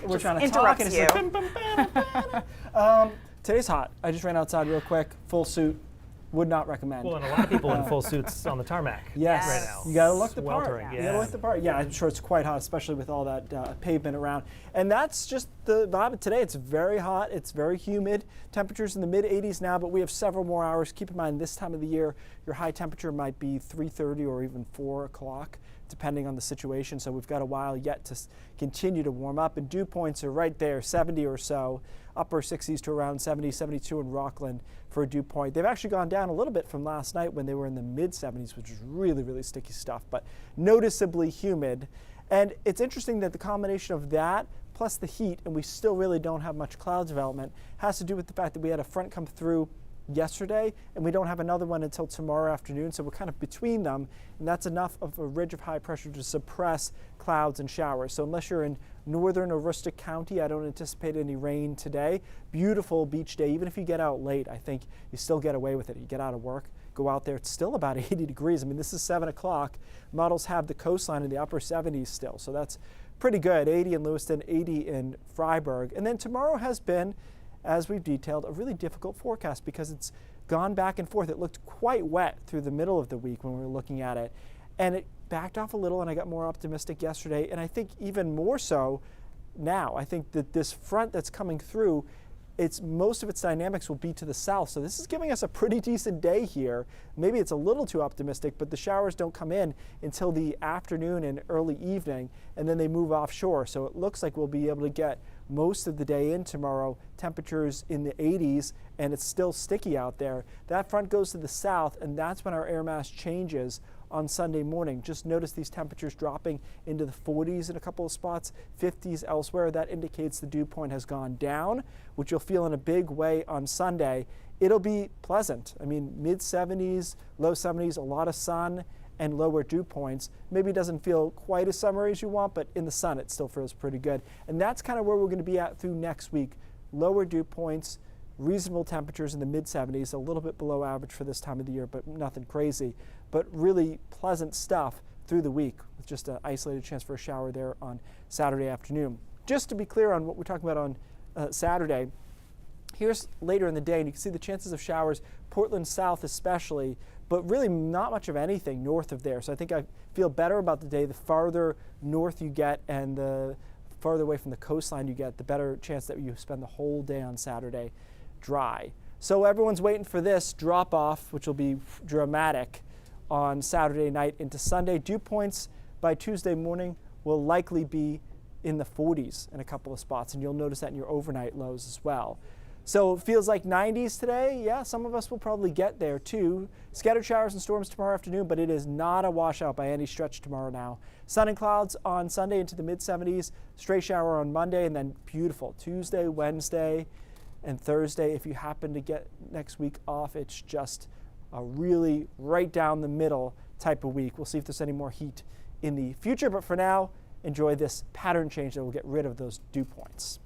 we're trying to talk interrupts and it's you. like, bam, bam, bam, bam. Today's hot. I just ran outside real quick, full suit. Would not recommend. Well, and a lot of people in full suits on the tarmac Yes, right now. you gotta look the part. Sweltering, You gotta look the part. Yeah, I'm sure it's quite hot, especially with all that pavement around. And that's just the vibe of today. It's very hot. It's very humid. Temperatures in the mid 80s now, but we have several more hours. Keep in mind, this time of the year, your high temperature might be 3:30 or even 4 o'clock, depending on the situation. So we've got a while yet to continue to warm up. And dew points are right there, 70 or so, upper 60s to around 70, 72 in Rockland for a dew point. They've actually gone down a little bit from last night when they were in the mid 70s, which is really, really sticky stuff, but noticeably humid. And it's interesting that the combination of that plus the heat, and we still really don't have much cloud development, has to do with the fact that we had a front come through yesterday, and we don't have another one until tomorrow afternoon, so we're kind of between them, and that's enough of a ridge of high pressure to suppress clouds and showers. So unless you're in northern or Aroostook County, I don't anticipate any rain today. Beautiful beach day. Even if you get out late, I think you still get away with it. You get out of work, go out there, it's still about 80 degrees. I mean, this is 7 o'clock. Models have the coastline in the upper 70s still, so that's pretty good. 80 in Lewiston, 80 in Freiburg. And then tomorrow has been, as we've detailed, a really difficult forecast because it's gone back and forth. It looked quite wet through the middle of the week when we were looking at it, and it backed off a little, and I got more optimistic yesterday, and I think even more so now. I think that this front that's coming through, most of its dynamics will be to the south, so this is giving us a pretty decent day here. Maybe it's a little too optimistic, but the showers don't come in until the afternoon and early evening, and then they move offshore, so it looks like we'll be able to get most of the day in tomorrow, temperatures in the 80s, and it's still sticky out there. That front goes to the south, and that's when our air mass changes on Sunday morning. Just notice these temperatures dropping into the 40s in a couple of spots, 50s elsewhere. That indicates the dew point has gone down, which you'll feel in a big way on Sunday. It'll be pleasant. I mean, mid 70s, low 70s, a lot of sun and lower dew points. Maybe it doesn't feel quite as summery as you want, but in the sun it still feels pretty good. And that's kind of where we're going to be at through next week. Lower dew points, reasonable temperatures in the mid 70s, a little bit below average for this time of the year, but nothing crazy. But really pleasant stuff through the week with just an isolated chance for a shower there on Saturday afternoon. Just to be clear on what we're talking about on Saturday, here's later in the day, and you can see the chances of showers, Portland south especially, but really not much of anything north of there. So I think I feel better about the day. The farther north you get and the farther away from the coastline you get, the better chance that you spend the whole day on Saturday dry. So everyone's waiting for this drop off, which will be dramatic on Saturday night into Sunday. Dew points by Tuesday morning will likely be in the 40s in a couple of spots, and you'll notice that in your overnight lows as well. So it feels like 90s today. Yeah, some of us will probably get there too. Scattered showers and storms tomorrow afternoon, but it is not a washout by any stretch tomorrow now. Sun and clouds on Sunday into the mid 70s, stray shower on Monday, and then beautiful Tuesday, Wednesday, and Thursday. If you happen to get next week off, it's just a really right down the middle type of week. We'll see if there's any more heat in the future, but for now, enjoy this pattern change that will get rid of those dew points.